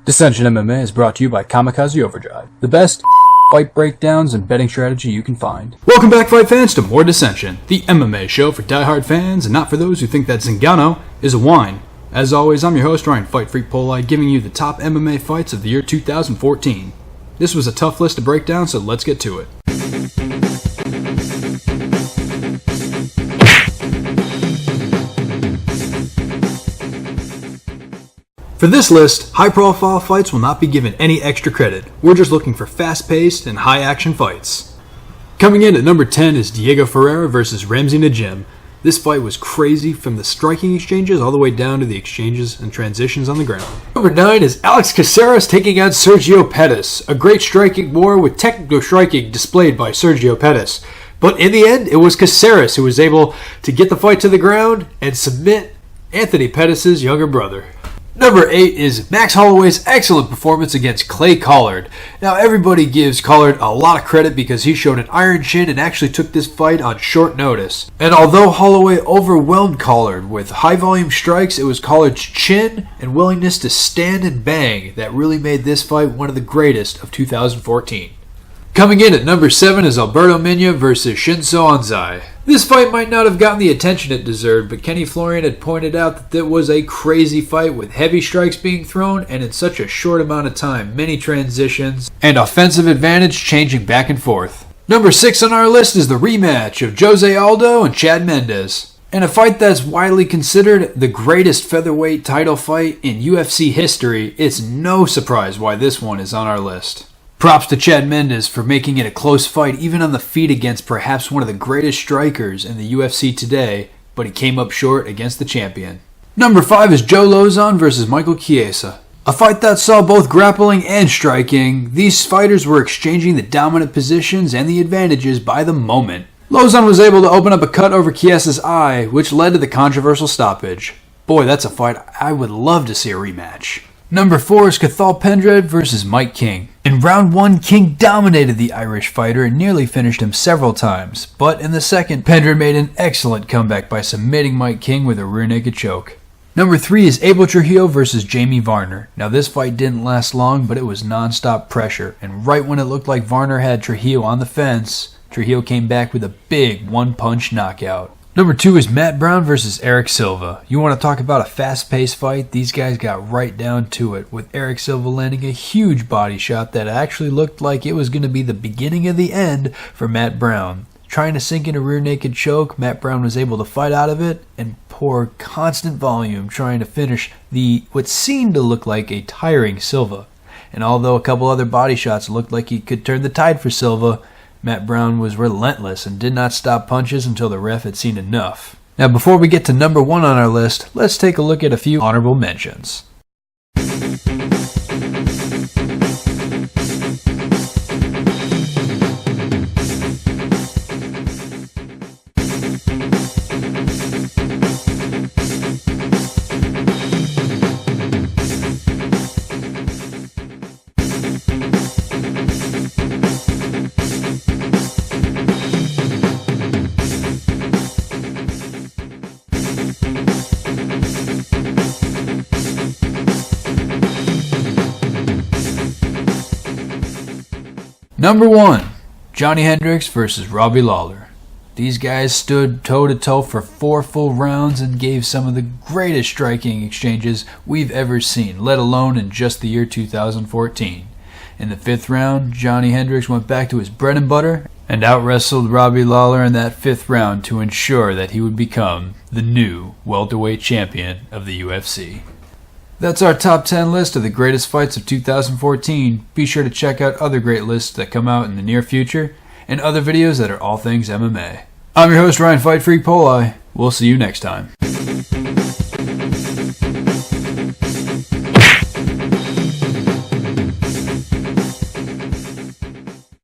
Dissension MMA is brought to you by Kamikaze Overdrive, the best fight breakdowns and betting strategy you can find. Welcome back, fight fans, to more Dissension, the MMA show for diehard fans and not for those who think that Zingano is a wine. As always, I'm your host, Ryan Fight Freak Poli, giving you the top MMA fights of the year 2014. This was a tough list to break down, so let's get to it. For this list, high-profile fights will not be given any extra credit. We're just looking for fast-paced and high-action fights. Coming in at number 10 is Diego Ferreira versus Ramsey Najim. This fight was crazy, from the striking exchanges all the way down to the exchanges and transitions on the ground. Number 9 is Alex Caceres taking on Sergio Pettis. A great striking war with technical striking displayed by Sergio Pettis. But in the end, it was Caceres who was able to get the fight to the ground and submit Anthony Pettis' younger brother. Number 8 is Max Holloway's excellent performance against Clay Collard. Now, everybody gives Collard a lot of credit because he showed an iron chin and actually took this fight on short notice. And although Holloway overwhelmed Collard with high-volume strikes, it was Collard's chin and willingness to stand and bang that really made this fight one of the greatest of 2014. Coming in at number 7 is Alberto Minya versus Shinso Anzai. This fight might not have gotten the attention it deserved, but Kenny Florian had pointed out that it was a crazy fight with heavy strikes being thrown and in such a short amount of time, many transitions, and offensive advantage changing back and forth. Number 6 on our list is the rematch of Jose Aldo and Chad Mendes. In a fight that's widely considered the greatest featherweight title fight in UFC history, it's no surprise why this one is on our list. Props to Chad Mendes for making it a close fight even on the feet against perhaps one of the greatest strikers in the UFC today, but he came up short against the champion. Number 5 is Joe Lauzon versus Michael Chiesa. A fight that saw both grappling and striking. These fighters were exchanging the dominant positions and the advantages by the moment. Lauzon was able to open up a cut over Chiesa's eye, which led to the controversial stoppage. Boy, that's a fight I would love to see a rematch. Number 4 is Cathal Pendred versus Mike King. In round 1, King dominated the Irish fighter and nearly finished him several times, but in the second, Pendred made an excellent comeback by submitting Mike King with a rear naked choke. Number 3 is Abel Trujillo versus Jamie Varner. Now, this fight didn't last long, but it was non-stop pressure, and right when it looked like Varner had Trujillo on the fence, Trujillo came back with a big one-punch knockout. Number 2 is Matt Brown versus Eric Silva. You want to talk about a fast-paced fight? These guys got right down to it, with Eric Silva landing a huge body shot that actually looked like it was going to be the beginning of the end for Matt Brown. Trying to sink in a rear naked choke, Matt Brown was able to fight out of it and pour constant volume trying to finish what seemed to look like a tiring Silva. And although a couple other body shots looked like he could turn the tide for Silva, Matt Brown was relentless and did not stop punches until the ref had seen enough. Now, before we get to number 1 on our list, let's take a look at a few honorable mentions. Number 1, Johnny Hendricks versus Robbie Lawler. These guys stood toe-to-toe for 4 full rounds and gave some of the greatest striking exchanges we've ever seen, let alone in just the year 2014. In the 5th round, Johnny Hendricks went back to his bread and butter and out-wrestled Robbie Lawler in that 5th round to ensure that he would become the new welterweight champion of the UFC. That's our top 10 list of the greatest fights of 2014. Be sure to check out other great lists that come out in the near future and other videos that are all things MMA. I'm your host, Ryan Fight Freak Poli. We'll see you next time.